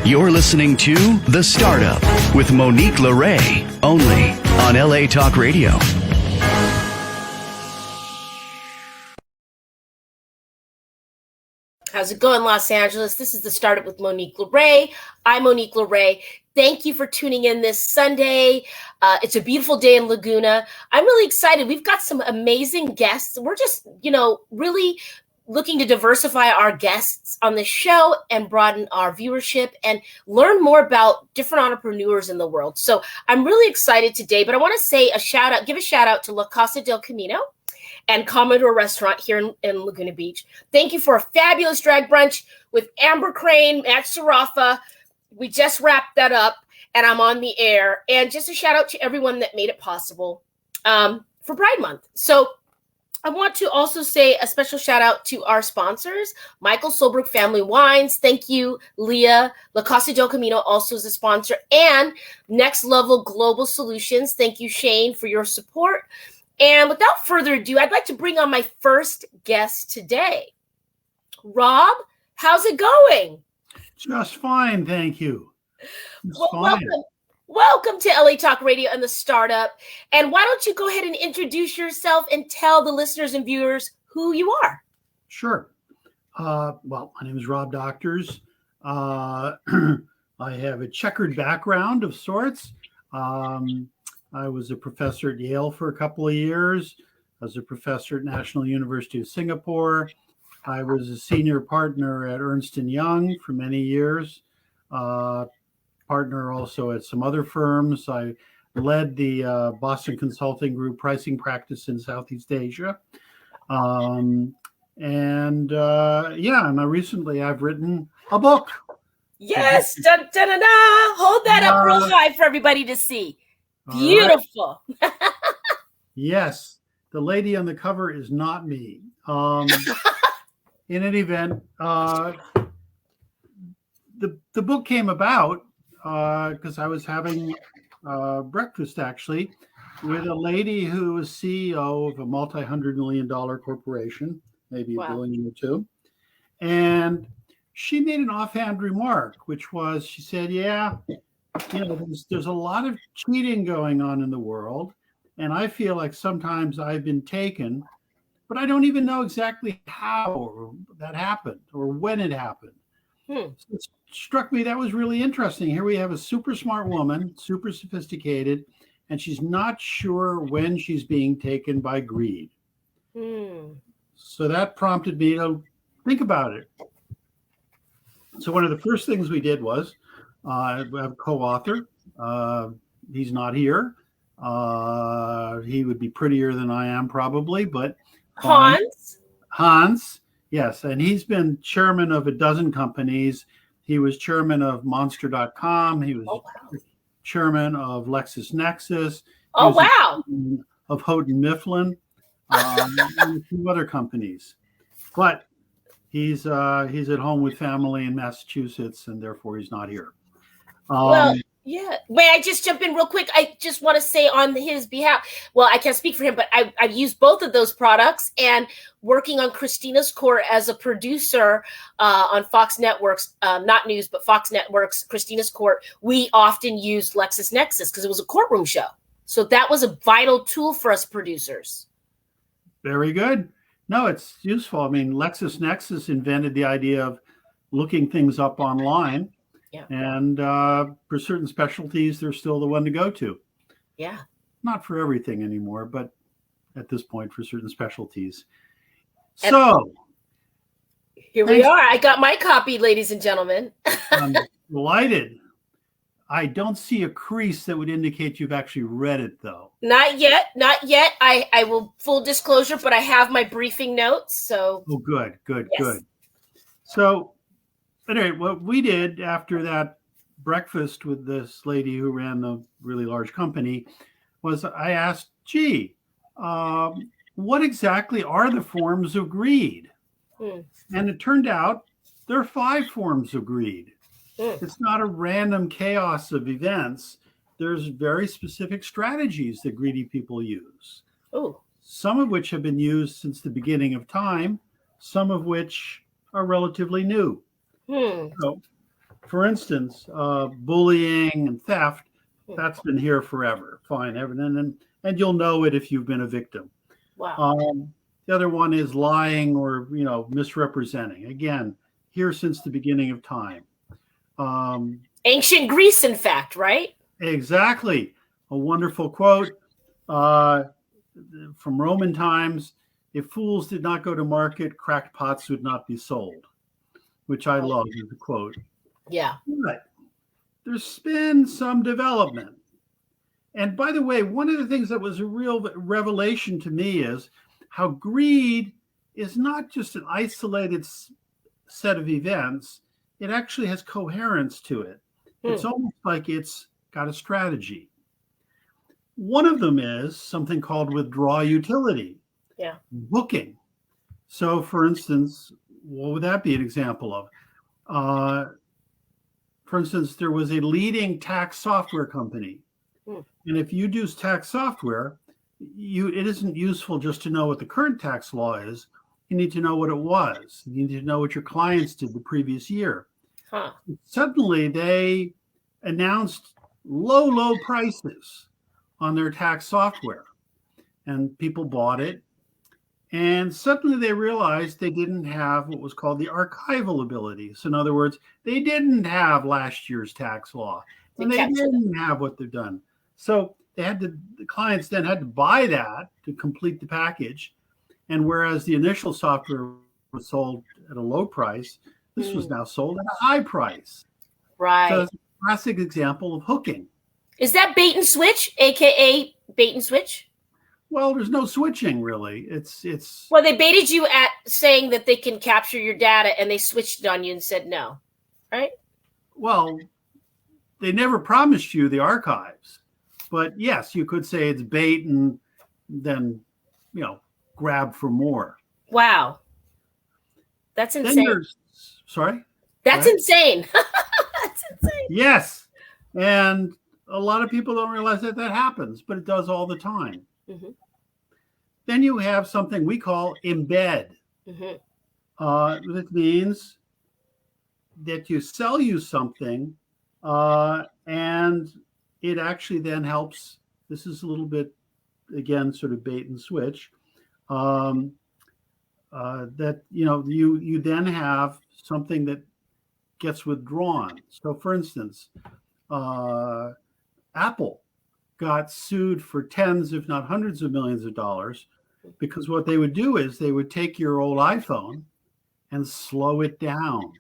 You're listening to The Startup with Monique LeRae, only on LA Talk Radio. How's it going, Los Angeles? This is The Startup with Monique LeRae. I'm Monique LeRae. Thank you for tuning in this Sunday. It's a beautiful day in Laguna. I'm really excited. We've got some amazing guests. We're just, really looking to diversify our guests on this show and broaden our viewership and learn more about different entrepreneurs in the world. So I'm really excited today, but I want to say give a shout out to La Casa del Camino and Commodore Restaurant here in Laguna Beach. Thank you for a fabulous drag brunch with Amber Crane, Matt Sarafa. We just wrapped that up and I'm on the air. And just a shout out to everyone that made it possible for Pride Month. So I want to also say a special shout out to our sponsors, Michael Solberg Family Wines. Thank you, Leah. La Casa del Camino also is a sponsor. And Next Level Global Solutions. Thank you, Shane, for your support. And without further ado, I'd like to bring on my first guest today. Rob, how's it going? Just fine, thank you. Welcome to LA Talk Radio and The Startup. And why don't you go ahead and introduce yourself and tell the listeners and viewers who you are? Sure. My name is Rob Doctors. I have a checkered background of sorts. I was a professor at Yale for a couple of years. I was a professor at National University of Singapore. I was a senior partner at Ernst & Young for many years. Partner also at some other firms. I led the Boston Consulting Group pricing practice in Southeast Asia. And recently I've written a book. Yes, dun, dun, dun, dun. Hold that up real high for everybody to see. Beautiful. Right. Yes, the lady on the cover is not me. In any event, the book came about because I was having breakfast actually with a lady who was CEO of a multi-$100 million corporation, maybe a billion or two. And she made an offhand remark, which was, she said, there's a lot of cheating going on in the world. And I feel like sometimes I've been taken, but I don't even know exactly how that happened or when it happened. So it struck me that was really interesting. Here we have a super smart woman, super sophisticated, and she's not sure when she's being taken by greed. So that prompted me to think about it. So one of the first things we did was I have a co-author. He's not here. He would be prettier than I am probably, but Hans, yes. And he's been chairman of a dozen companies. He was chairman of Monster.com. He was chairman of LexisNexis. Of Houghton Mifflin, and a few other companies. But he's at home with family in Massachusetts, and therefore he's not here. May I just jump in real quick? I just want to say on his behalf, I can't speak for him, but I've used both of those products and working on Christina's Court as a producer on Fox Networks, not news, but Fox Networks, Christina's Court. We often used LexisNexis because it was a courtroom show. So that was a vital tool for us producers. Very good. No, it's useful. I mean, LexisNexis invented the idea of looking things up online. Yeah. And for certain specialties, they're still the one to go to. Yeah. Not for everything anymore, but at this point, for certain specialties. So here we are. I got my copy, ladies and gentlemen. I'm delighted. I don't see a crease that would indicate you've actually read it, though. Not yet. I will, full disclosure, but I have my briefing notes. So. Oh, good. So, anyway, what we did after that breakfast with this lady who ran the really large company was I asked, what exactly are the forms of greed? And it turned out there are 5 forms of greed. It's not a random chaos of events. There's very specific strategies that greedy people use. Some of which have been used since the beginning of time, some of which are relatively new. So for instance, bullying and theft, that's been here forever. Fine, and you'll know it if you've been a victim. Wow. The other one is lying or misrepresenting. Again, here since the beginning of time. Ancient Greece, in fact, right? Exactly. A wonderful quote from Roman times. If fools did not go to market, cracked pots would not be sold, which I love as a quote. Yeah. But there's been some development. And by the way, one of the things that was a real revelation to me is how greed is not just an isolated set of events. It actually has coherence to it. It's almost like it's got a strategy. One of them is something called withdraw utility. Yeah. Booking. So, for instance, what would that be an example of? For instance, there was a leading tax software company. And if you use tax software, it isn't useful just to know what the current tax law is. You need to know what it was. You need to know what your clients did the previous year. Huh. Suddenly, they announced low prices on their tax software, and people bought it. And suddenly they realized they didn't have what was called the archival abilities. In other words, they didn't have last year's tax law, and they didn't have what they've done. So the clients then had to buy that to complete the package. And whereas the initial software was sold at a low price, this was now sold at a high price. Right. So it's a classic example of hooking. Is that bait and switch, aka bait and switch? Well, there's no switching really. It's Well, they baited you at saying that they can capture your data, and they switched it on you and said no, right? Well, they never promised you the archives, but yes, you could say it's bait and then grab for more. Wow, that's insane. Sorry? That's insane. That's insane. Yes, and a lot of people don't realize that happens, but it does all the time. Mm-hmm. Then you have something we call embed. Mm-hmm. That means that you sell you something, and it actually then helps. This is a little bit, again, sort of bait and switch. That you then have something that gets withdrawn. So, for instance, Apple got sued for tens, if not hundreds of millions of dollars, because what they would do is they would take your old iPhone and slow it down.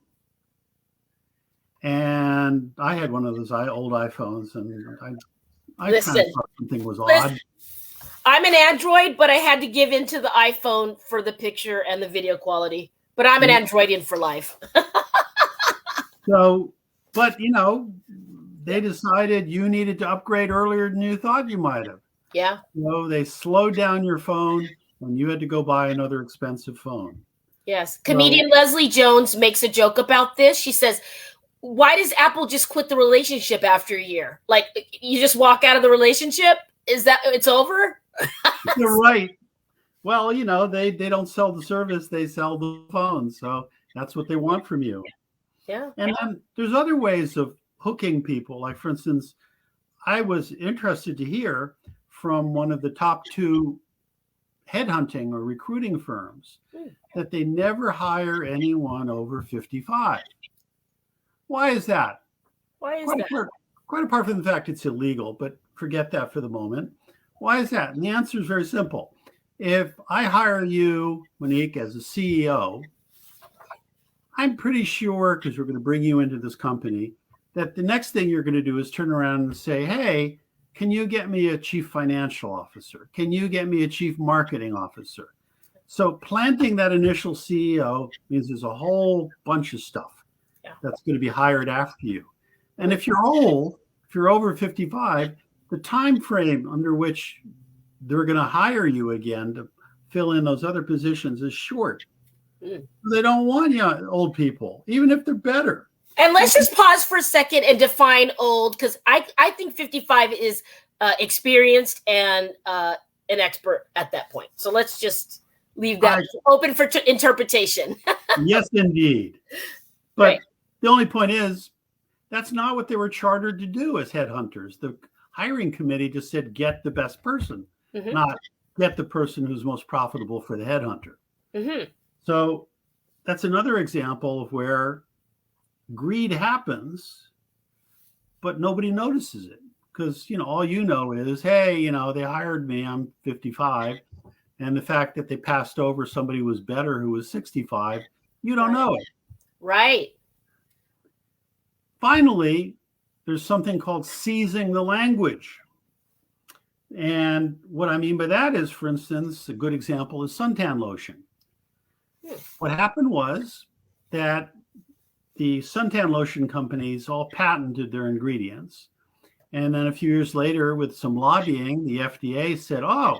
And I had one of those old iPhones, and I kind of thought something was odd. I'm an Android, but I had to give in to the iPhone for the picture and the video quality. But I'm an Androidian for life. So, but they decided you needed to upgrade earlier than you thought you might have. Yeah. They slowed down your phone, and you had to go buy another expensive phone. Yes. Comedian Leslie Jones makes a joke about this. She says, why does Apple just quit the relationship after a year? Like, you just walk out of the relationship? Is that it's over? You're right. Well, they don't sell the service, they sell the phone. So that's what they want from you. Yeah. And then there's other ways of hooking people. Like, for instance, I was interested to hear from one of the top 2 headhunting or recruiting firms that they never hire anyone over 55. Why is that? Why is that? Quite apart from the fact it's illegal, but forget that for the moment. Why is that? And the answer is very simple. If I hire you, Monique, as a CEO, I'm pretty sure, because we're going to bring you into this company, that the next thing you're going to do is turn around and say, hey, can you get me a chief financial officer? Can you get me a chief marketing officer? So planting that initial CEO means there's a whole bunch of stuff that's going to be hired after you. And if you're old, if you're over 55, the time frame under which they're going to hire you again to fill in those other positions is short. They don't want old people, even if they're better. And let's just pause for a second and define old, because I think 55 is experienced and an expert at that point. So let's just leave that open for interpretation. Yes, indeed. But the only point is, That's not what they were chartered to do as headhunters. The hiring committee just said, get the best person, not get the person who's most profitable for the headhunter. So that's another example of where greed happens, but nobody notices it because, all is, hey, they hired me, I'm 55. And the fact that they passed over somebody who was better who was 65, you don't know it. Right. Finally, there's something called seizing the language. And what I mean by that is, for instance, a good example is suntan lotion. What happened was that the suntan lotion companies all patented their ingredients. And then a few years later, with some lobbying, the FDA said, oh,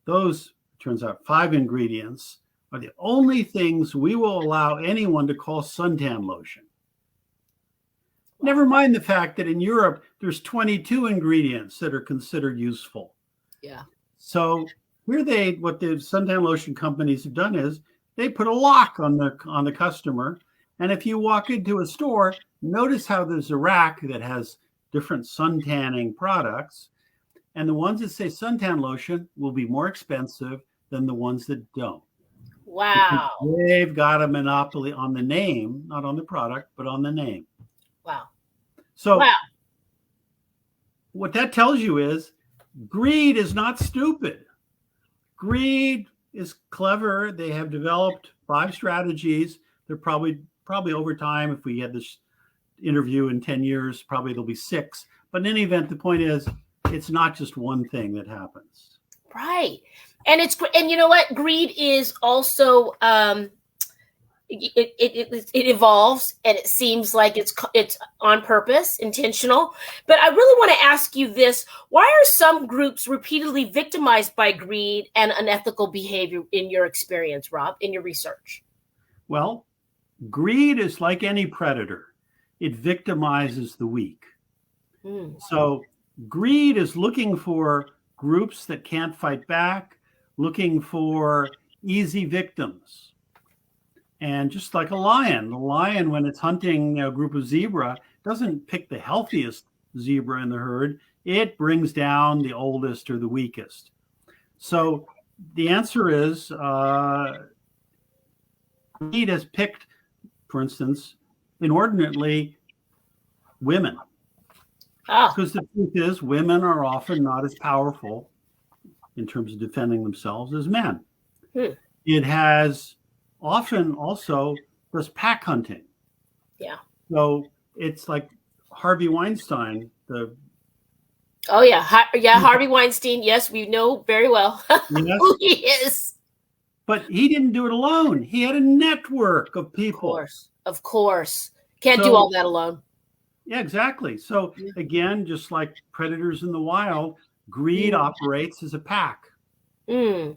those, turns out, 5 ingredients are the only things we will allow anyone to call suntan lotion. Never mind the fact that in Europe, there's 22 ingredients that are considered useful. Yeah. So what the suntan lotion companies have done is they put a lock on the customer. And if you walk into a store, notice how there's a rack that has different suntanning products. And the ones that say suntan lotion will be more expensive than the ones that don't. Wow. Because they've got a monopoly on the name, not on the product, but on the name. Wow. So what that tells you is greed is not stupid. Greed is clever. They have developed 5 strategies. They're probably over time, if we had this interview in 10 years, probably there'll be 6. But in any event, the point is, it's not just one thing that happens. Right. And you know what? Greed is also, it evolves, and it seems like it's on purpose, intentional. But I really want to ask you this. Why are some groups repeatedly victimized by greed and unethical behavior in your experience, Rob, in your research? Well, greed is like any predator. It victimizes the weak. So greed is looking for groups that can't fight back, looking for easy victims. And just like the lion, when it's hunting a group of zebra, doesn't pick the healthiest zebra in the herd. It brings down the oldest or the weakest. So the answer is greed has picked, for instance, inordinately women. Because the truth is, women are often not as powerful in terms of defending themselves as men. It has often also does pack hunting. Yeah. So it's like Harvey Weinstein. Harvey Weinstein. Yes, we know very well who he is. But he didn't do it alone. He had a network of people. Of course. Can't do all that alone. Yeah, exactly. So again, just like predators in the wild, greed operates as a pack. And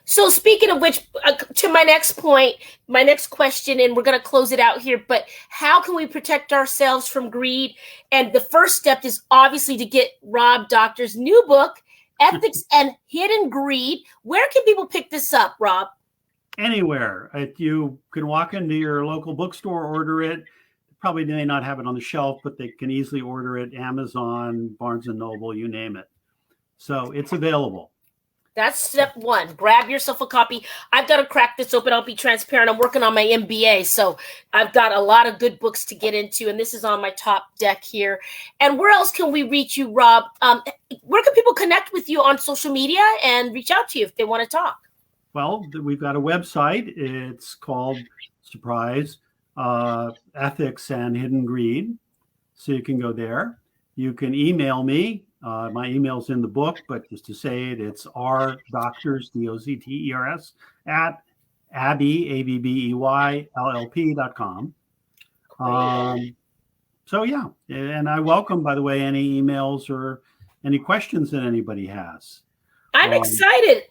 so speaking of which, to my next point, my next question, and we're going to close it out here, but how can we protect ourselves from greed? And the first step is obviously to get Rob Doctor's new book, Ethics and Hidden Greed. Where can people pick this up, Rob? Anywhere. You can walk into your local bookstore, order it. Probably may not have it on the shelf, but they can easily order it. Amazon, Barnes & Noble, you name it. So it's available. That's step 1. Grab yourself a copy. I've got to crack this open. I'll be transparent. I'm working on my MBA, so I've got a lot of good books to get into, and this is on my top deck here. And where else can we reach you, Rob? Where can people connect with you on social media and reach out to you if they want to talk? Well, we've got a website. It's called, surprise, Ethics and Hidden Greed. So you can go there. You can email me. My email's in the book, but just to say it, it's rdoctors, DOCTERS, at abbeyllp.com. So yeah, and I welcome, by the way, any emails or any questions that anybody has. I'm excited.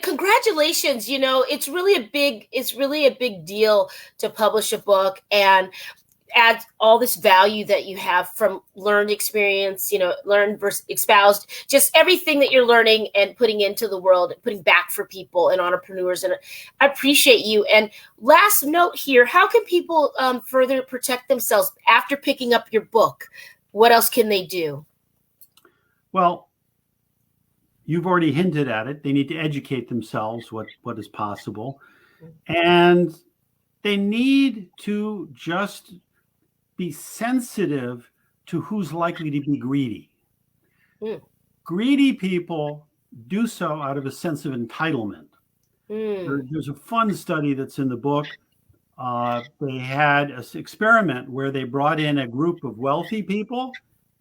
Congratulations. It's really a big deal to publish a book. And adds all this value that you have from learned experience, learned versus espoused, just everything that you're learning and putting into the world, putting back for people and entrepreneurs. And I appreciate you. And last note here, how can people further protect themselves after picking up your book? What else can they do? Well, you've already hinted at it. They need to educate themselves what is possible. And they need to just be sensitive to who's likely to be greedy. Greedy people do so out of a sense of entitlement. There's a fun study that's in the book. They had an experiment where they brought in a group of wealthy people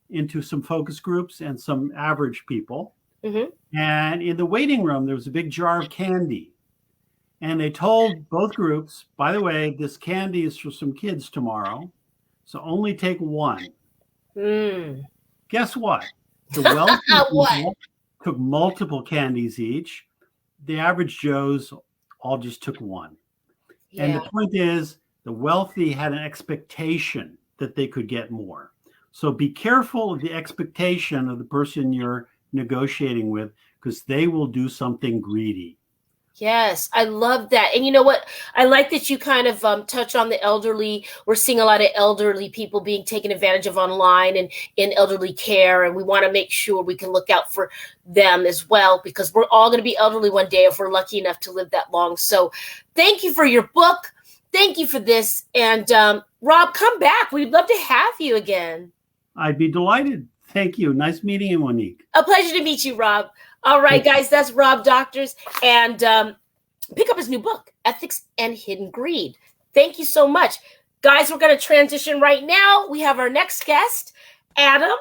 into some focus groups and some average people. And in the waiting room, there was a big jar of candy. And they told both groups, by the way, this candy is for some kids tomorrow, so only take one. Guess what? The wealthy people took multiple candies each. The average Joes all just took one. Yeah. And the point is, the wealthy had an expectation that they could get more. So be careful of the expectation of the person you're negotiating with, because they will do something greedy. Yes, I love that. And you know what? I like that you kind of touch on the elderly. We're seeing a lot of elderly people being taken advantage of online and in elderly care. And we want to make sure we can look out for them as well, because we're all going to be elderly one day if we're lucky enough to live that long. So thank you for your book. Thank you for this. And Rob, come back. We'd love to have you again. I'd be delighted. Thank you. Nice meeting you, Monique. A pleasure to meet you, Rob. All right, guys, that's Rob Doctors. And pick up his new book, Ethics and Hidden Greed. Thank you so much. Guys, we're going to transition right now. We have our next guest, Adam.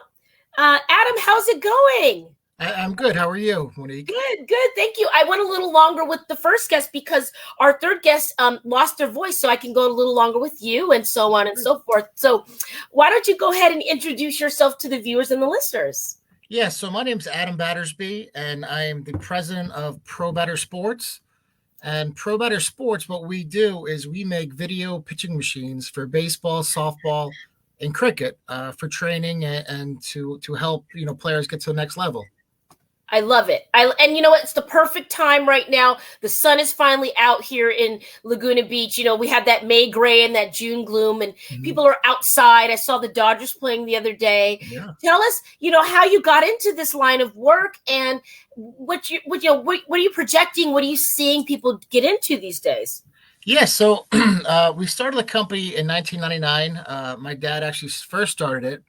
Adam, how's it going? I'm good. How are you, Monique? Good. Thank you. I went a little longer with the first guest because our third guest lost their voice, so I can go a little longer with you and so on and so forth. So why don't you go ahead and introduce yourself to the viewers and the listeners? Yeah, so my name's Adam Battersby, and I am the president of Pro Batter Sports. And Pro Batter Sports, what we do is we make video pitching machines for baseball, softball, and cricket for training and to help players get to the next level. I love it. And you know what? It's the perfect time right now. The sun is finally out here in Laguna Beach. We had that May gray and that June gloom, and people are outside. I saw the Dodgers playing the other day. Yeah. Tell us, how you got into this line of work and what are you projecting? What are you seeing people get into these days? Yeah, so we started the company in 1999. My dad actually first started it,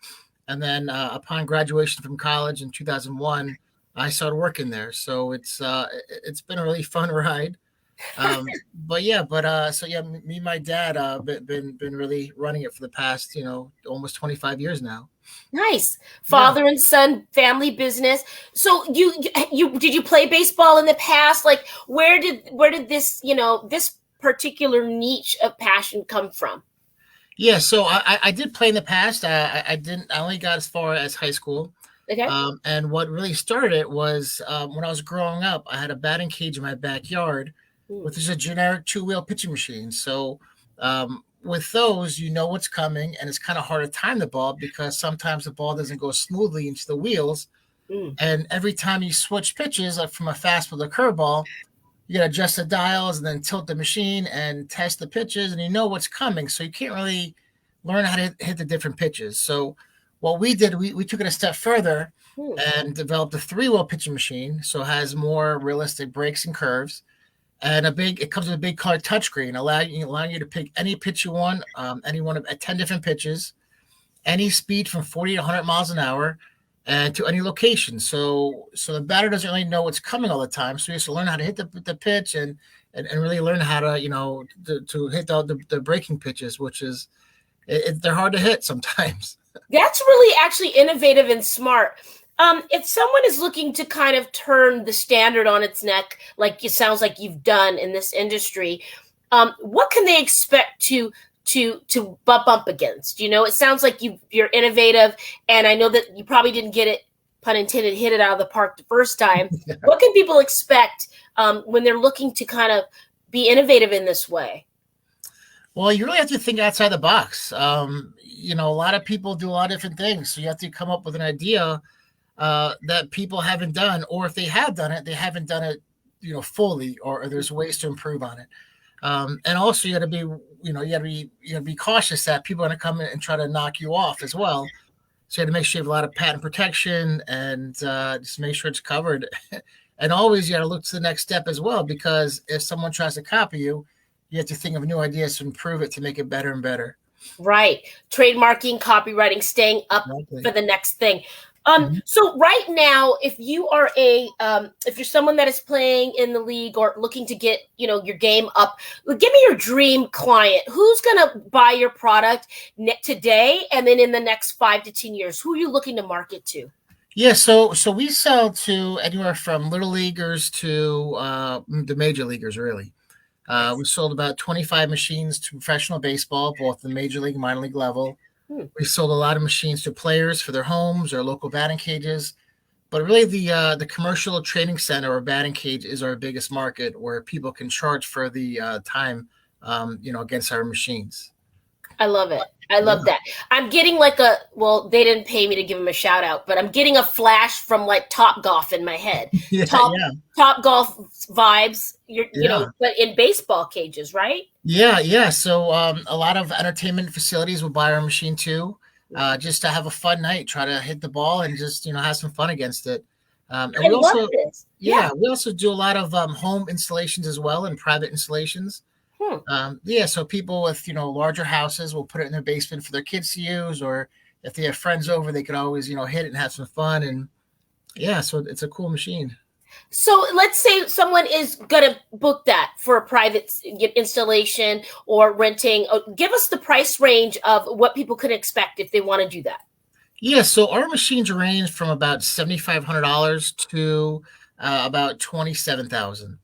and then upon graduation from college in 2001. I started working there, so it's been a really fun ride. Me and my dad been really running it for the past almost 25 years now. Nice. Father and son family business. So you did you play baseball in the past? Like where did this this particular niche of passion come from? Yeah, so I did play in the past. I only got as far as high school. Okay. And what really started it was when I was growing up, I had a batting cage in my backyard, which is a generic 2-wheel pitching machine. So with those, what's coming, and it's kind of hard to time the ball because sometimes the ball doesn't go smoothly into the wheels. And every time you switch pitches, like from a fastball to a curveball, you got to adjust the dials and then tilt the machine and test the pitches, and what's coming. So you can't really learn how to hit the different pitches. So what we did, we took it a step further and developed a 3-wheel pitching machine. So it has more realistic breaks and curves, and it comes with a big color touchscreen, allowing you to pick any pitch you want, any one of 10 different pitches, any speed from 40 to 100 miles an hour, and to any location. So the batter doesn't really know what's coming all the time. So he has to learn how to hit the pitch and really learn how to to hit the breaking pitches, which is they're hard to hit sometimes. That's really actually innovative and smart. If someone is looking to kind of turn the standard on its neck, like it sounds like you've done in this industry, what can they expect to bump up against? It sounds like you're innovative, and I know that you probably didn't get it, pun intended, hit it out of the park the first time. Yeah. What can people expect when they're looking to kind of be innovative in this way? Well, you really have to think outside the box. A lot of people do a lot of different things, so you have to come up with an idea that people haven't done, or if they have done it, they haven't done it, fully, or there's ways to improve on it. And also, you got to be, you got to be cautious that people are going to come in and try to knock you off as well. So you have to make sure you have a lot of patent protection and just make sure it's covered. And always you got to look to the next step as well, because if someone tries to copy you, you have to think of new ideas to improve it to make it better and better. Right. Trademarking, copywriting, staying up Exactly. for the next thing. So right now, if you are if you're someone that is playing in the league or looking to get, your game up, give me your dream client. Who's going to buy your product today and then in the next 5 to 10 years? Who are you looking to market to? Yeah, so we sell to anywhere from little leaguers to the major leaguers, really. We sold about 25 machines to professional baseball, both the major league and minor league level. We sold a lot of machines to players for their homes or local batting cages. But really, the commercial training center or batting cage is our biggest market, where people can charge for the time, against our machines. I love it. I love that. I'm getting they didn't pay me to give them a shout out, but I'm getting a flash from like Top Golf in my head. Top Golf vibes, but in baseball cages, right? Yeah. So a lot of entertainment facilities will buy our machine too, just to have a fun night, try to hit the ball and just, have some fun against it. And I love this. We also do a lot of home installations as well, and private installations. So people with, larger houses will put it in their basement for their kids to use, or if they have friends over, they could always, hit it and have some fun. And so it's a cool machine. So let's say someone is going to book that for a private installation or renting. Give us the price range of what people can expect if they want to do that. Yeah, so our machines range from about $7,500 to about $27,000.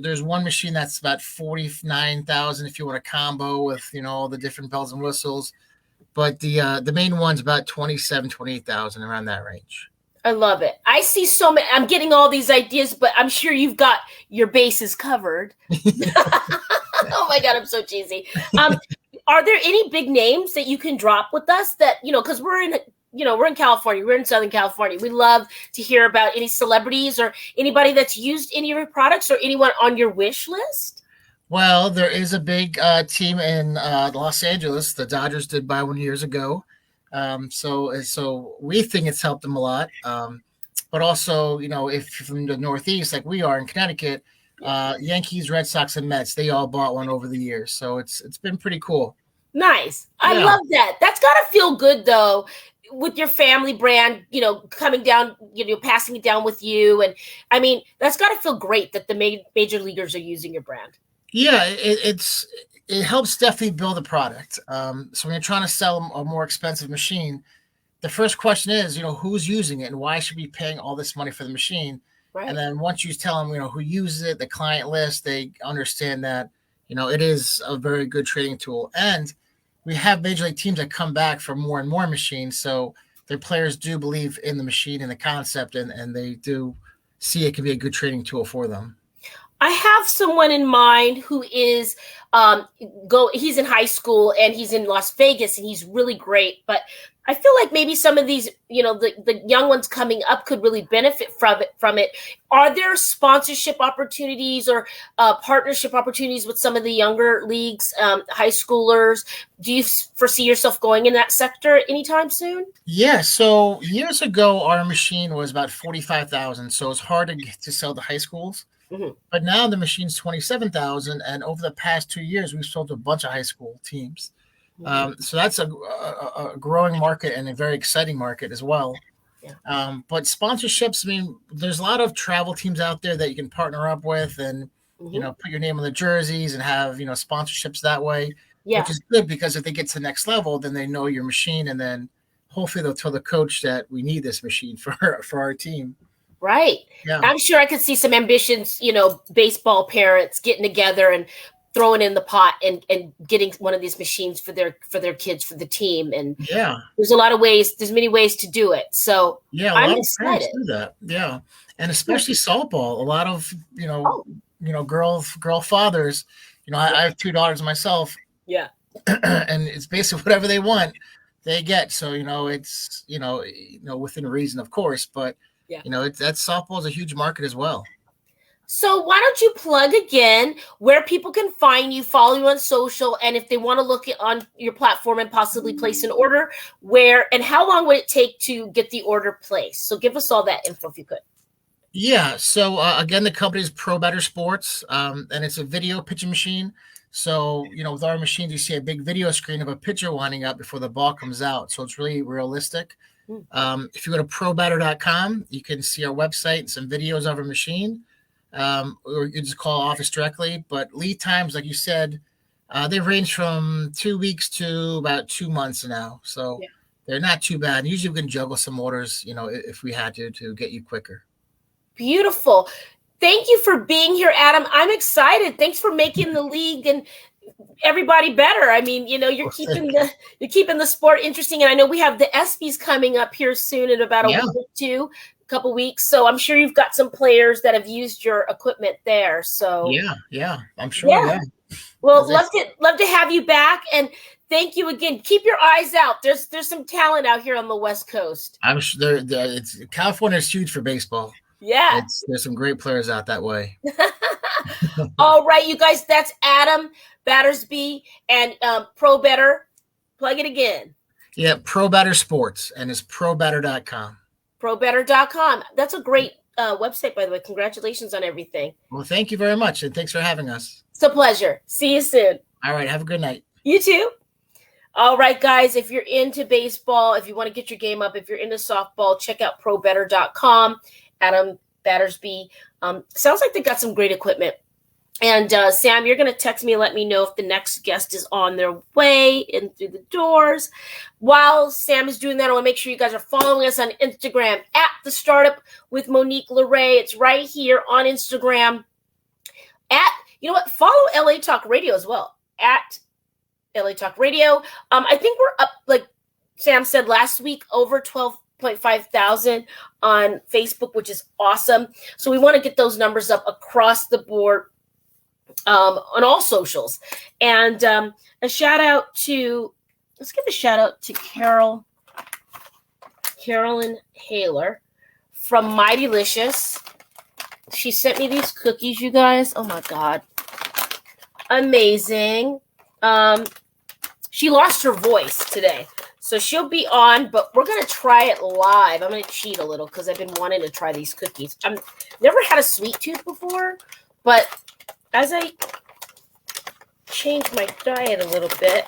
There's one machine that's about $49,000 if you want a combo with all the different bells and whistles, but the main one's about $28,000 around that range. I love it. I see so many. I'm getting all these ideas, but I'm sure you've got your bases covered. Oh my God, I'm so cheesy. Are there any big names that you can drop with us that, because we're in California, we're in Southern California. We love to hear about any celebrities or anybody that's used any of your products or anyone on your wish list. Well, there is a big team in Los Angeles. The Dodgers did buy one years ago. So we think it's helped them a lot. But also, if you're from the Northeast, like we are in Connecticut, Yankees, Red Sox, and Mets, they all bought one over the years. So it's been pretty cool. Nice. I love that. That's got to feel good, though, with your family brand, coming down, passing it down with you. And I mean, that's got to feel great that the major leaguers are using your brand. Yeah, it helps definitely build a product. So when you're trying to sell a more expensive machine, the first question is, who's using it and why should we be paying all this money for the machine? Right. And then once you tell them, who uses it, the client list, they understand that, it is a very good trading tool. And we have major league teams that come back for more and more machines. So their players do believe in the machine and the concept, and they do see it can be a good trading tool for them. I have someone in mind who is he's in high school and he's in Las Vegas and he's really great. But I feel like maybe some of these, the young ones coming up could really benefit from it. Are there sponsorship opportunities or partnership opportunities with some of the younger leagues, high schoolers? Do you foresee yourself going in that sector anytime soon? Yeah. So years ago, our machine was about $45,000. So it's hard to sell to high schools. Mm-hmm. But now the machine's $27,000, and over the past 2 years, we've sold to a bunch of high school teams. Mm-hmm. So that's a growing market and a very exciting market as well. Yeah. But sponsorships, I mean, there's a lot of travel teams out there that you can partner up with, and put your name on the jerseys and have sponsorships that way. Yeah. Which is good, because if they get to the next level, then they know your machine, and then hopefully they'll tell the coach that we need this machine for our team. Right. Yeah. I'm sure I could see some ambitions, baseball parents getting together and throwing in the pot and getting one of these machines for their kids, for the team. And there's many ways to do it. So I'm excited. Do that. Yeah. And especially softball, a lot of, girl fathers, I have 2 daughters myself. Yeah. And it's basically whatever they want, they get. So, it's, within reason, of course, but, Yeah. that softball is a huge market as well. So why don't you plug again where people can find you, follow you on social, and if they want to look on your platform and possibly place an order, where and how long would it take to get the order placed? So give us all that info if you could. Yeah. So again, the company is Pro Better Sports, and it's a video pitching machine. So, with our machines, you see a big video screen of a pitcher winding up before the ball comes out. So it's really realistic. If you go to probetter.com, you can see our website and some videos of our machine. Or you just call office directly. But lead times, like you said, they range from 2 weeks to about 2 months now. So they're not too bad. Usually we can juggle some orders, if we had to get you quicker. Beautiful. Thank you for being here, Adam. I'm excited. Thanks for making the league and everybody better. I mean, you're keeping the sport interesting. And I know we have the ESPYs coming up here soon in about a week or two. Couple weeks, so I'm sure you've got some players that have used your equipment there. So yeah, I'm sure. Yeah. Well, love to have you back, and thank you again. Keep your eyes out. There's some talent out here on the West Coast. I'm sure it's California is huge for baseball. Yeah, there's some great players out that way. All right, you guys, that's Adam Battersby and Pro Better. Plug it again. Yeah, Pro Better Sports, and it's probetter.com. probetter.com. That's a great website, by the way. Congratulations on everything. Well, thank you very much, and thanks for having us. It's a pleasure. See you soon. All right, have a good night. You too. All right, guys, if you're into baseball, if you want to get your game up, if you're into softball, check out probetter.com. Adam Battersby. Sounds like they got some great equipment. And Sam, you're going to text me and let me know if the next guest is on their way in through the doors. While Sam is doing that, I want to make sure you guys are following us on Instagram at The Startup with Monique LeRae. It's right here on Instagram. Follow LA Talk Radio as well, at LA Talk Radio. I think we're up, like Sam said last week, over 12.5 thousand on Facebook, which is awesome. So we want to get those numbers up across the board. On all socials. And let's give a shout out to Carolyn Haler from Mightylicious. She sent me these cookies, you guys. Oh my God. Amazing. She lost her voice today, so she'll be on, but we're going to try it live. I'm going to cheat a little because I've been wanting to try these cookies. I've never had a sweet tooth before, but as I change my diet a little bit,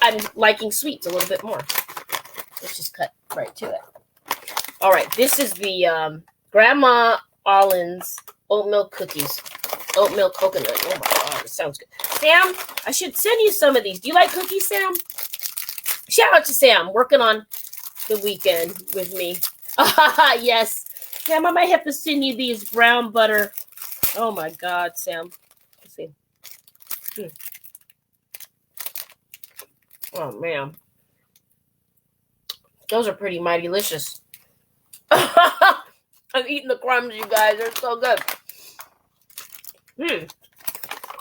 I'm liking sweets a little bit more. Let's just cut right to it. All right, this is the Grandma Allen's oat milk cookies. Oat milk coconut. Oh my God, it sounds good. Sam, I should send you some of these. Do you like cookies, Sam? Shout out to Sam, working on the weekend with me. Yes. Sam, I might have to send you these brown butter. Oh my God, Sam. Let's see. Oh man. Those are pretty Mightylicious. I'm eating the crumbs, you guys. They're so good.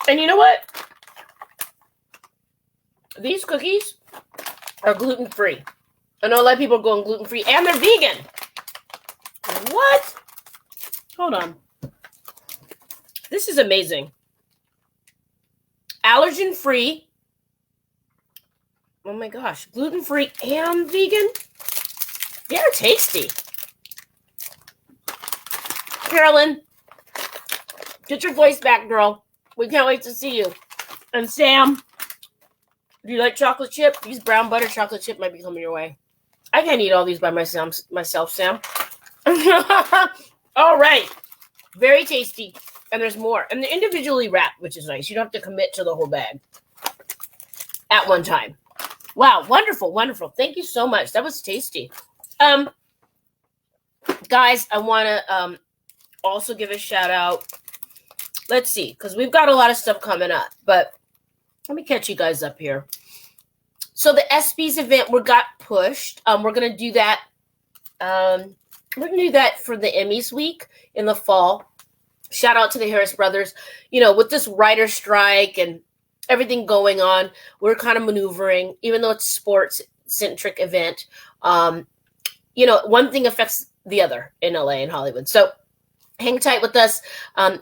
And you know what? These cookies are gluten-free. I know a lot of people are going gluten-free, and they're vegan. What? Hold on. This is amazing. Allergen-free. Oh my gosh. Gluten-free and vegan. They're tasty. Carolyn, get your voice back, girl. We can't wait to see you. And Sam, do you like chocolate chip? These brown butter chocolate chip might be coming your way. I can't eat all these by myself, Sam. All right. Very tasty. And there's more. And they're individually wrapped, which is nice. You don't have to commit to the whole bag at one time. Wow. Wonderful. Wonderful. Thank you so much. That was tasty. Guys, I want to also give a shout out. Let's see, because we've got a lot of stuff coming up, but let me catch you guys up here. So the ESPYs event got pushed. We're going to do that. We're going to do that for the Emmys week in the fall. shout out to the Harris brothers. With this writer strike and everything going on, we're kind of maneuvering, even though it's a sports-centric event. One thing affects the other in LA and Hollywood. So hang tight with us.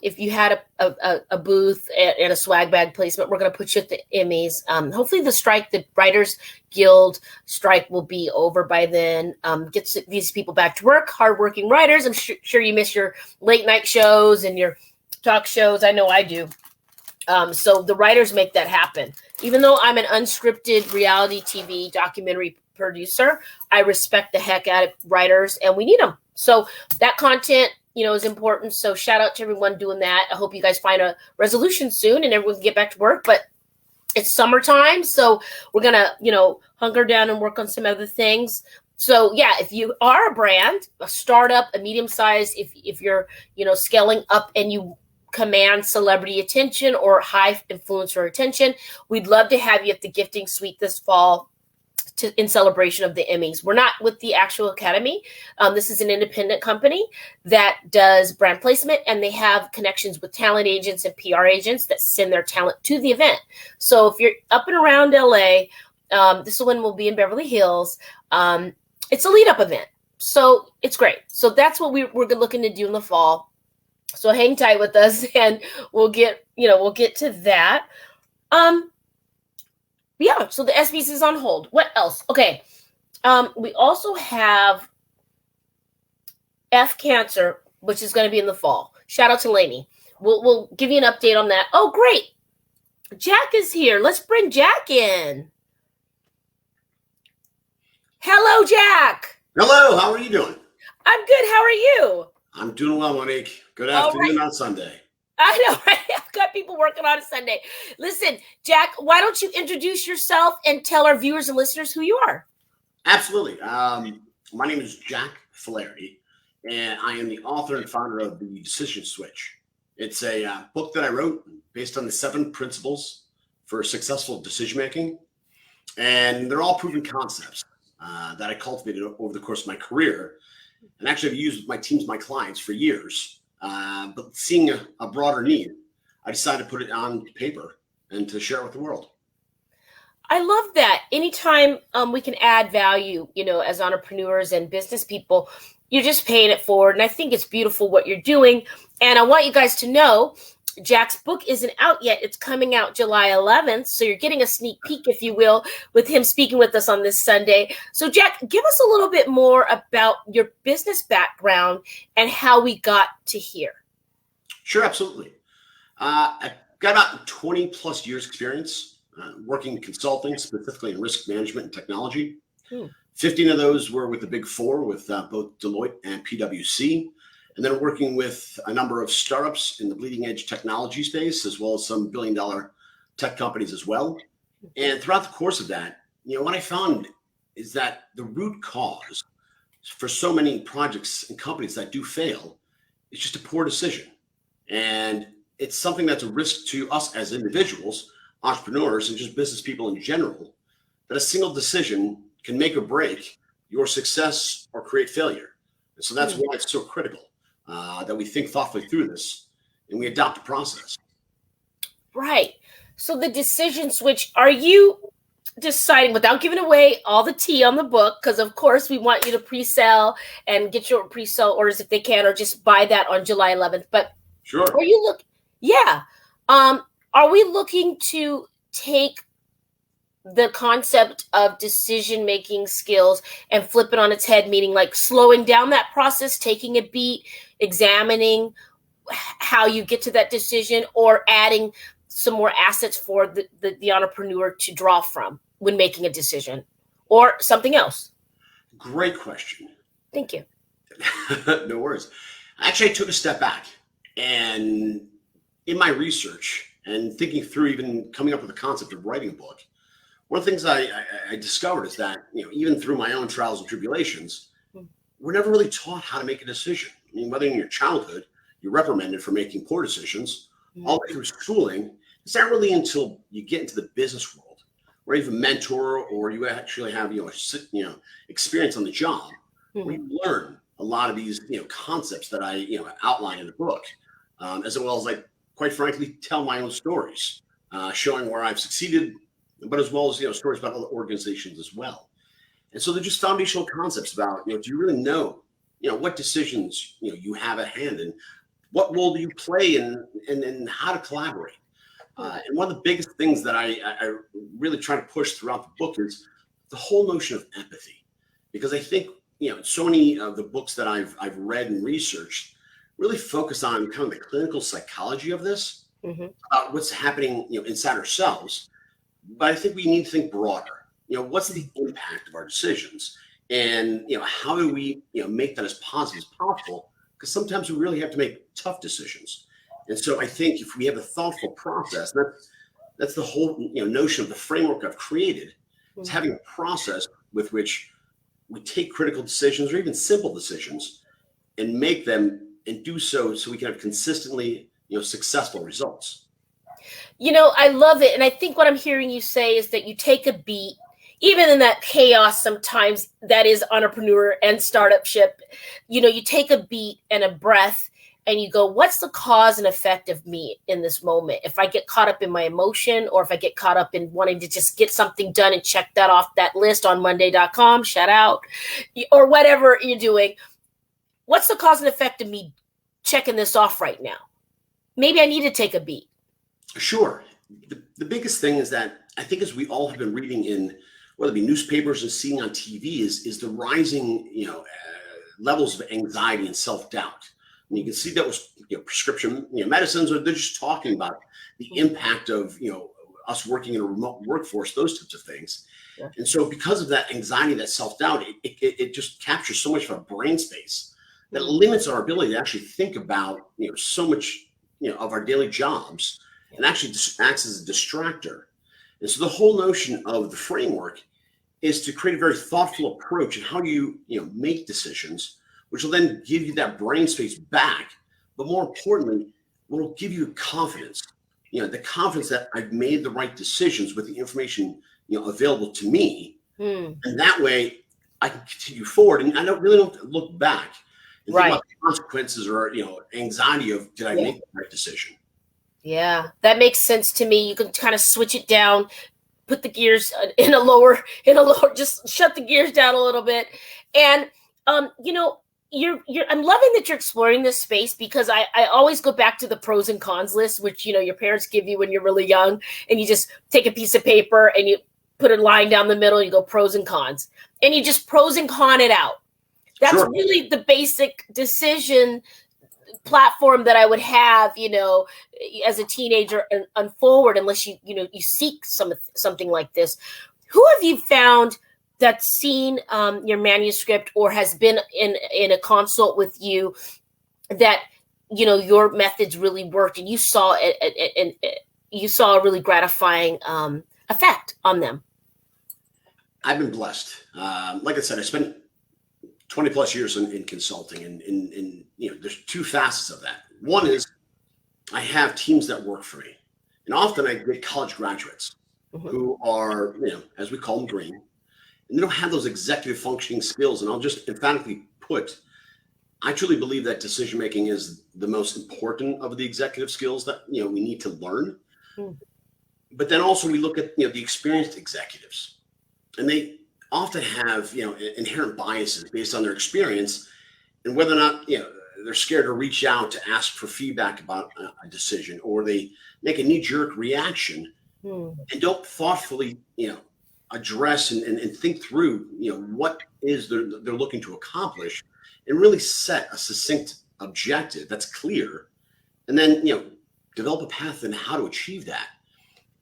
If you had a booth and a swag bag placement, we're going to put you at the Emmys. Hopefully the Writers Guild strike will be over by then. Get these people back to work, hardworking writers. I'm sure you miss your late night shows and your talk shows. I know I do. So the writers make that happen. Even though I'm an unscripted reality TV documentary producer, I respect the heck out of writers, and we need them. So that content, is important. So shout out to everyone doing that. I hope you guys find a resolution soon and everyone can get back to work. But it's summertime, so we're going to, hunker down and work on some other things. So yeah, if you are a brand, a startup, a medium size, if you're, scaling up and you command celebrity attention or high influencer attention, we'd love to have you at the gifting suite this fall in celebration of the Emmys. We're not with the actual Academy. This is an independent company that does brand placement, and they have connections with talent agents and PR agents that send their talent to the event. So if you're up and around LA, this one will be in Beverly Hills. It's a lead up event. So it's great. So that's what we're looking to do in the fall. So hang tight with us and we'll get to that. Yeah, so the SBC is on hold. What else? Okay. We also have F Cancer, which is going to be in the fall. Shout out to Lainey. We'll give you an update on that. Oh, great. Jack is here. Let's bring Jack in. Hello, Jack. Hello, how are you doing? I'm good. How are you? I'm doing well, Monique. Good afternoon on Sunday. I know, right? I've got people working on a Sunday. Listen, Jack, why don't you introduce yourself and tell our viewers and listeners who you are? Absolutely. My name is Jack Flaherty, and I am the author and founder of The Decision Switch. It's a book that I wrote based on the 7 principles for successful decision-making, and they're all proven concepts that I cultivated over the course of my career, and actually I've used with my teams, my clients for years. But seeing a broader need, I decided to put it on paper and to share it with the world. I love that. Anytime we can add value, as entrepreneurs and business people, you're just paying it forward. And I think it's beautiful what you're doing. And I want you guys to know Jack's book isn't out yet. It's coming out July 11th. So you're getting a sneak peek, if you will, with him speaking with us on this Sunday. So Jack, give us a little bit more about your business background and how we got to here. Sure, absolutely. I've got about 20 plus years experience working in consulting, specifically in risk management and technology. 15 of those were with the Big Four, with both Deloitte and PwC. And then working with a number of startups in the bleeding edge technology space, as well as some billion-dollar tech companies as well. And throughout the course of that, what I found is that the root cause for so many projects and companies that do fail is just a poor decision. And it's something that's a risk to us as individuals, entrepreneurs, and just business people in general, that a single decision can make or break your success or create failure. And so that's why it's so critical that we think thoughtfully through this and we adopt a process. Right. So the decision switch, are you deciding, without giving away all the tea on the book, because of course we want you to pre-sell and get your pre-sale orders if they can, or just buy that on July 11th. But sure. Are you are we looking to take the concept of decision-making skills and flip it on its head, meaning like slowing down that process, taking a beat, examining how you get to that decision, or adding some more assets for the entrepreneur to draw from when making a decision, or something else? Great question. Thank you. No worries. Actually, I took a step back, and in my research and thinking through even coming up with the concept of writing a book, one of the things I discovered is that, even through my own trials and tribulations, we're never really taught how to make a decision. I mean, whether in your childhood, you're reprimanded for making poor decisions, all the way through schooling, it's not really until you get into the business world, where you have a mentor or you actually have, experience on the job, where you learn a lot of these, concepts that I, outline in the book. as well as, like, quite frankly, tell my own stories, showing where I've succeeded, but as well as, stories about other organizations as well. And so they're just foundational concepts about, do you really know, what decisions, you have at hand, and what role do you play and how to collaborate. And one of the biggest things that I really try to push throughout the book is the whole notion of empathy, because I think, so many of the books that I've read and researched really focus on kind of the clinical psychology of this, about what's happening, inside ourselves. But I think we need to think broader. What's the impact of our decisions, and how do we make that as positive as possible? Because sometimes we really have to make tough decisions. And so I think if we have a thoughtful process, that's the whole notion of the framework I've created. It's having a process with which we take critical decisions or even simple decisions and make them and do so we can have consistently successful results. I love it. And I think what I'm hearing you say is that you take a beat, even in that chaos sometimes that is entrepreneur and startup ship. You take a beat and a breath and you go, what's the cause and effect of me in this moment? If I get caught up in my emotion, or if I get caught up in wanting to just get something done and check that off that list on Monday.com, shout out, or whatever you're doing, what's the cause and effect of me checking this off right now? Maybe I need to take a beat. Sure. The biggest thing is that I think, as we all have been reading in, whether it be newspapers or seeing on TV, is the rising, levels of anxiety and self-doubt. And you can see that with prescription medicines, or they're just talking about the impact of us working in a remote workforce, those types of things. Yeah. And so because of that anxiety, that self-doubt, it just captures so much of our brain space that it limits our ability to actually think about so much of our daily jobs, and actually acts as a distractor. And so the whole notion of the framework is to create a very thoughtful approach in how you make decisions, which will then give you that brain space back. But more importantly, will give you confidence, the confidence that I've made the right decisions with the information available to me. And that way I can continue forward, and I don't look back and think about the consequences or anxiety of, did I make the right decision? Yeah, that makes sense to me. You can kind of switch it down, put the gears in a lower, just shut the gears down a little bit. And, I'm loving that you're exploring this space, because I always go back to the pros and cons list, which, your parents give you when you're really young, and you just take a piece of paper and you put a line down the middle, and you go pros and cons, and you just pros and con it out. That's really the basic decision platform that I would have, as a teenager and forward, unless you seek something like this. Who have you found that's seen your manuscript or has been in a consult with you that, your methods really worked, and you saw it, and you saw a really gratifying effect on them? I've been blessed. Like I said, I spent 20 plus years in consulting, and there's two facets of that. One is I have teams that work for me, and often I get college graduates who are, as we call them, green, and they don't have those executive functioning skills. And I'll just emphatically put, I truly believe that decision making is the most important of the executive skills that we need to learn. But then also we look at the experienced executives, and they often have inherent biases based on their experience, and whether or not they're scared to reach out to ask for feedback about a decision, or they make a knee-jerk reaction and don't thoughtfully address and think through what is they're looking to accomplish, and really set a succinct objective that's clear, and then develop a path in how to achieve that.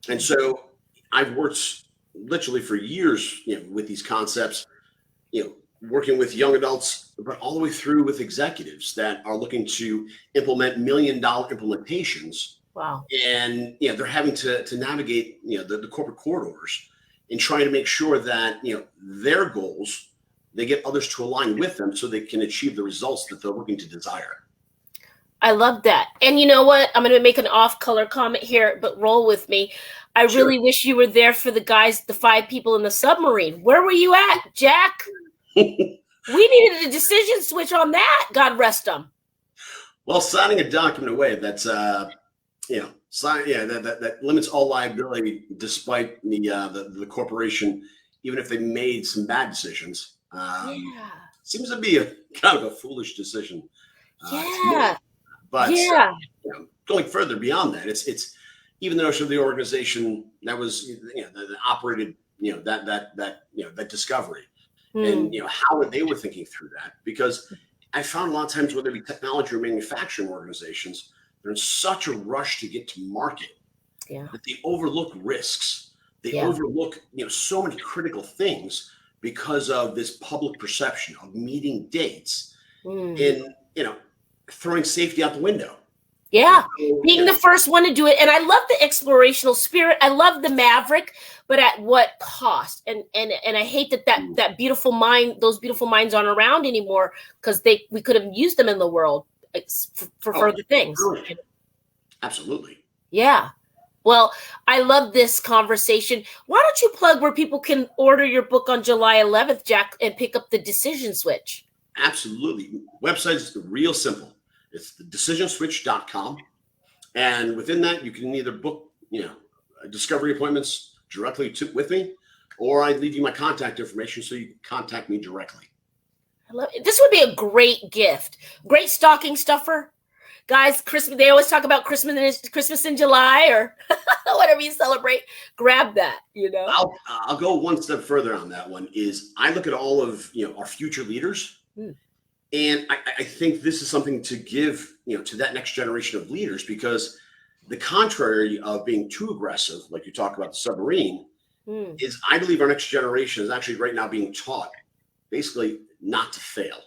And so I've worked literally for years, with these concepts, working with young adults, but all the way through with executives that are looking to implement $1 million implementations. Wow. And, they're having to navigate, the corporate corridors, and trying to make sure that, their goals, they get others to align with them so they can achieve the results that they're looking to desire. I love that. And you know what? I'm going to make an off-color comment here, but roll with me. I really wish you were there for the 5 people in the submarine. Where were you at, Jack? We needed a decision switch on that. God rest them. Well, signing a document away that's that limits all liability despite the corporation, even if they made some bad decisions. Seems to be a kind of a foolish decision. But going further beyond that, it's even the notion of the organization that was that operated that discovery, and how they were thinking through that, because I found a lot of times, whether it be technology or manufacturing organizations, they're in such a rush to get to market that they overlook risks. They overlook so many critical things because of this public perception of meeting dates and throwing safety out the window. Being the first one to do it. And I love the explorational spirit. I love the maverick, but at what cost? And I hate that beautiful mind, those beautiful minds aren't around anymore, because we could have used them in the world for further things. Absolutely. Yeah. Well, I love this conversation. Why don't you plug where people can order your book on July 11th, Jack, and pick up the Decision Switch? Absolutely. Website is real simple. It's thedecisionswitch.com. And within that, you can either book, discovery appointments directly with me, or I leave you my contact information so you can contact me directly. I love it. This would be a great gift. Great stocking stuffer. Guys, Christmas, they always talk about Christmas in July or whatever you celebrate. Grab that, I'll go one step further on that one. Is I look at all of our future leaders. And I think this is something to give, to that next generation of leaders, because the contrary of being too aggressive, like you talk about the submarine, is I believe our next generation is actually right now being taught basically not to fail.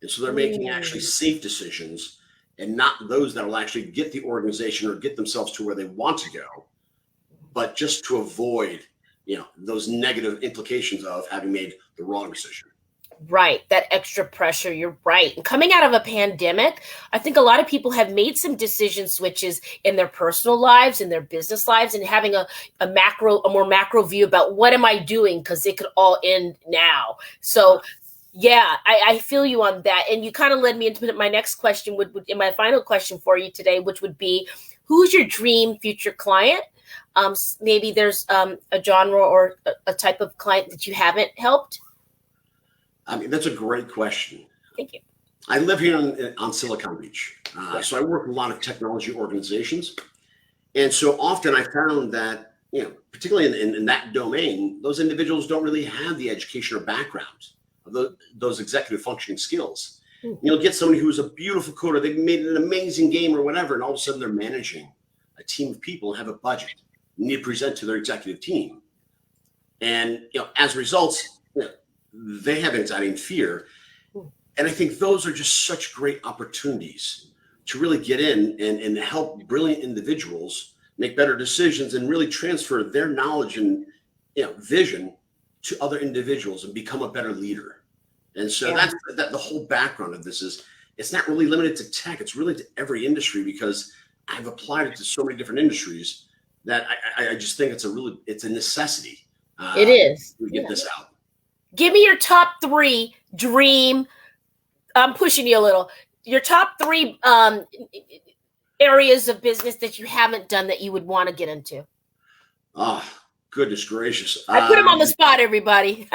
And so they're making actually safe decisions, and not those that will actually get the organization or get themselves to where they want to go, but just to avoid, those negative implications of having made the wrong decision. Right. That extra pressure. You're right. And coming out of a pandemic, I think a lot of people have made some decision switches in their personal lives, in their business lives, and having a more macro view about what am I doing? Because it could all end now. So I feel you on that. And you kind of led me into my next question, my final question for you today, which would be, who's your dream future client? Maybe there's a genre or a type of client that you haven't helped. I mean, that's a great question. Thank you. I live here on Silicon Beach. So I work with a lot of technology organizations. And so often I found that, particularly in that domain, those individuals don't really have the education or background of those executive functioning skills. You'll get somebody who's a beautiful coder, they've made an amazing game or whatever, and all of a sudden they're managing a team of people and have a budget. You need to present to their executive team. And, as a result, they have anxiety and fear. And I think those are just such great opportunities to really get in and help brilliant individuals make better decisions and really transfer their knowledge and vision to other individuals and become a better leader. And so that's the whole background of this is it's not really limited to tech. It's really to every industry, because I've applied it to so many different industries that I just think it's a necessity. It is. To get this out. Give me your top 3 dream. I'm pushing you a little. Your top 3 areas of business that you haven't done that you would want to get into. Oh, goodness gracious. I put him on the spot, everybody.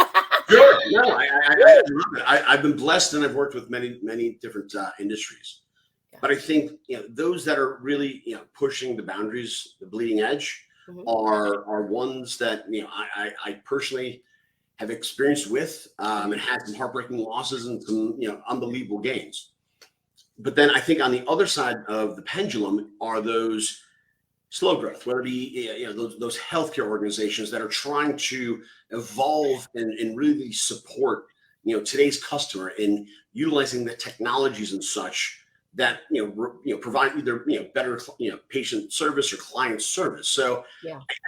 Sure. No, I love it. I've been blessed, and I've worked with many different industries. But I think those that are really pushing the boundaries, the bleeding edge, are ones that I personally have experienced with and had some heartbreaking losses and some unbelievable gains. But then I think on the other side of the pendulum are those slow growth, whether it be those healthcare organizations that are trying to evolve and really support today's customer in utilizing the technologies and such that provide either better patient service or client service. So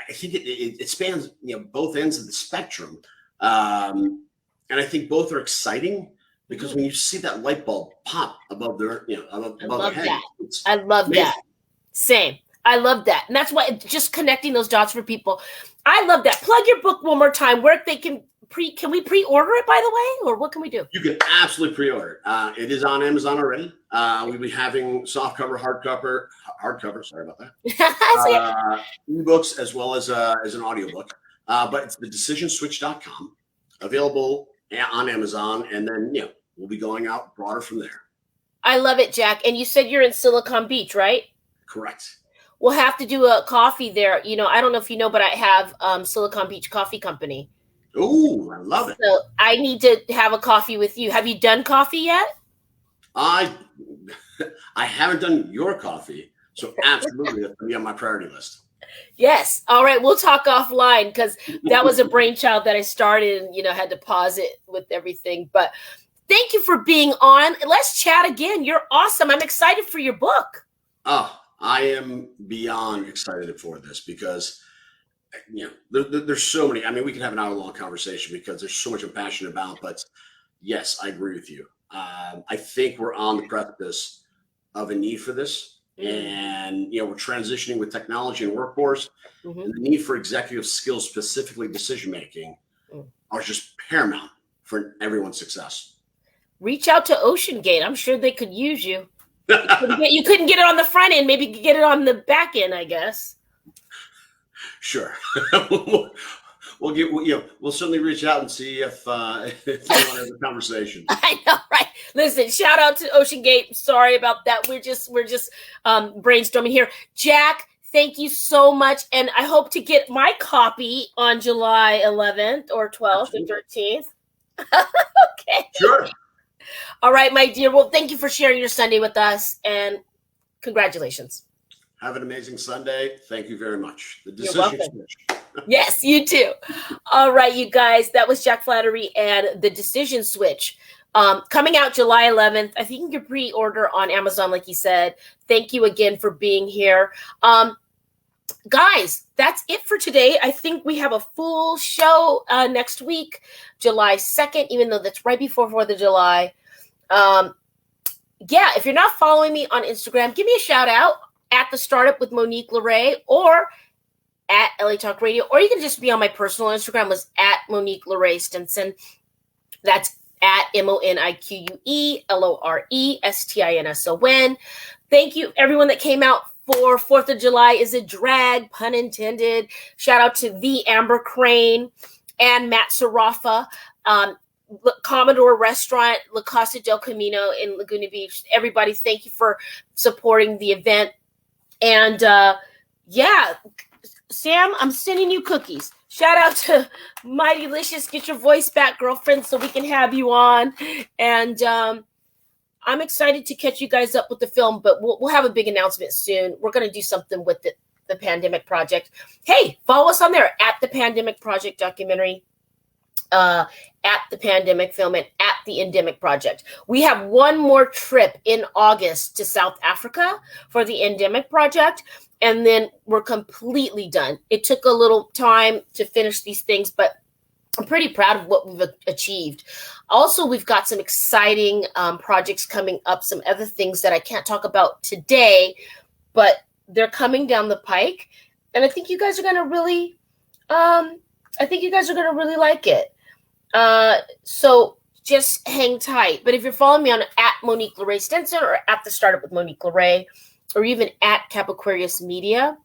I think it spans both ends of the spectrum. And I think both are exciting, because when you see that light bulb pop above their, above their head, I love that. Same. I love that. And that's why just connecting those dots for people. I love that. Plug your book one more time, where Can we pre-order it, by the way, or what can we do? You can absolutely pre-order. It is on Amazon already. We'll be having softcover, hardcover. Sorry about that. Ebooks as well as an audiobook. But it's thedecisionswitch.com, available on Amazon, and then we'll be going out broader from there. I love it, Jack. And you said you're in Silicon Beach, right? Correct. We'll have to do a coffee there. I don't know if you know, but I have Silicon Beach Coffee Company. Oh, I love it. So I need to have a coffee with you. Have you done coffee yet? I haven't done your coffee, so absolutely that's gonna be on my priority list. Yes. All right. We'll talk offline because that was a brainchild that I started and, had to pause it with everything. But thank you for being on. Let's chat again. You're awesome. I'm excited for your book. Oh, I am beyond excited for this because, there's so many. I mean, we can have an hour-long conversation because there's so much I'm passionate about. But yes, I agree with you. I think we're on the precipice of a need for this. And, we're transitioning with technology and workforce. And the need for executive skills, specifically decision-making, are just paramount for everyone's success. Reach out to OceanGate. I'm sure they could use you. You couldn't get it on the front end. Maybe you could get it on the back end, I guess. Sure. We'll certainly reach out and see if they want to have a conversation. I know, right? Listen, shout out to OceanGate. Sorry about that. We're just brainstorming here. Jack, thank you so much, and I hope to get my copy on July 11th or 12th or 13th. Okay. Sure. All right, my dear. Well, thank you for sharing your Sunday with us, and congratulations. Have an amazing Sunday. Thank you very much. The You're Decision welcome. Switch. Yes, you too. All right, you guys. That was Jack Flattery and The Decision Switch. Coming out July 11th. I think you can pre-order on Amazon, like you said. Thank you again for being here. Guys, that's it for today. I think we have a full show next week, July 2nd, even though that's right before 4th of July. If you're not following me on Instagram, give me a shout out at the Startup with Monique LeRae or at LA Talk Radio, or you can just be on my personal Instagram, was at Monique LeRae Stinson. That's at MoniqueLoreStinson. Thank you, everyone that came out for 4th of July is a drag, pun intended. Shout out to the Amber Crane and Matt Sarafa, Commodore Restaurant, La Casa del Camino in Laguna Beach. Everybody, thank you for supporting the event. And Sam, I'm sending you cookies. Shout out to My Delicious. Get your voice back, girlfriend, so we can have you on. And I'm excited to catch you guys up with the film, but we'll have a big announcement soon. We're going to do something with the Pandemic Project. Hey, follow us on there at the Pandemic Project documentary, at the Pandemic Film, and at the Endemic Project. We have one more trip in August to South Africa for the Endemic Project, and then we're completely done. It took a little time to finish these things, but I'm pretty proud of what we've achieved. Also, we've got some exciting projects coming up, some other things that I can't talk about today, but they're coming down the pike, and I think you guys are going to really, like it. So just hang tight. But if you're following me on at Monique LeRae Stinson or at the Startup with Monique LeRae, or even at Cap Aquarius Media,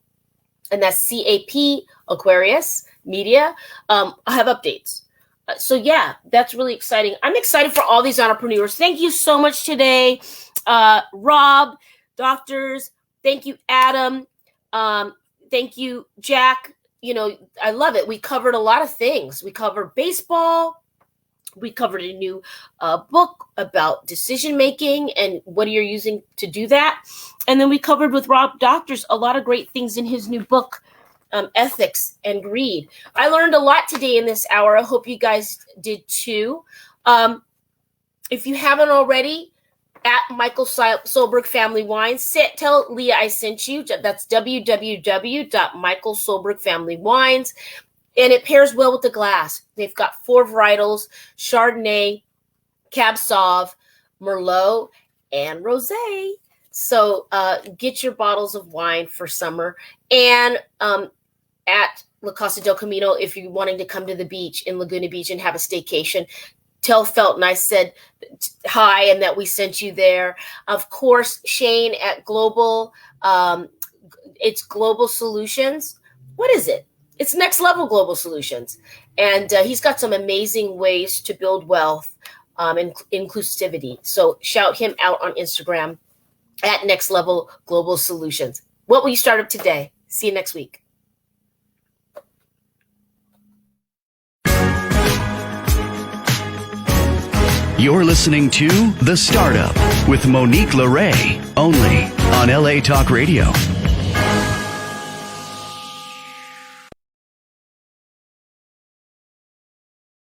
and that's CAP Aquarius Media, I have updates. So that's really exciting. I'm excited for all these entrepreneurs. Thank you so much today, Rob, doctors. Thank you, Adam. Thank you, Jack. I love it. We covered a lot of things. We covered baseball. We covered a new book about decision-making and what you're using to do that. And then we covered with Rob Doctors a lot of great things in his new book, Ethics and Greed. I learned a lot today in this hour. I hope you guys did too. If you haven't already, at Michael Solberg Family Wines, tell Leah I sent you. That's www.michaelsolbergfamilywines. And it pairs well with the glass. They've got 4 varietals: Chardonnay, Cab Sauv, Merlot, and Rosé. So get your bottles of wine for summer. And at La Costa del Camino if you're wanting to come to the beach in Laguna Beach and have a staycation. Tell Felton I said hi and that we sent you there. Of course, Shane at Global, it's Global Solutions. What is it? It's Next Level Global Solutions. And he's got some amazing ways to build wealth and inclusivity. So shout him out on Instagram at Next Level Global Solutions. What will you start up today? See you next week. You're listening to The Startup with Monique LeRae, only on LA Talk Radio.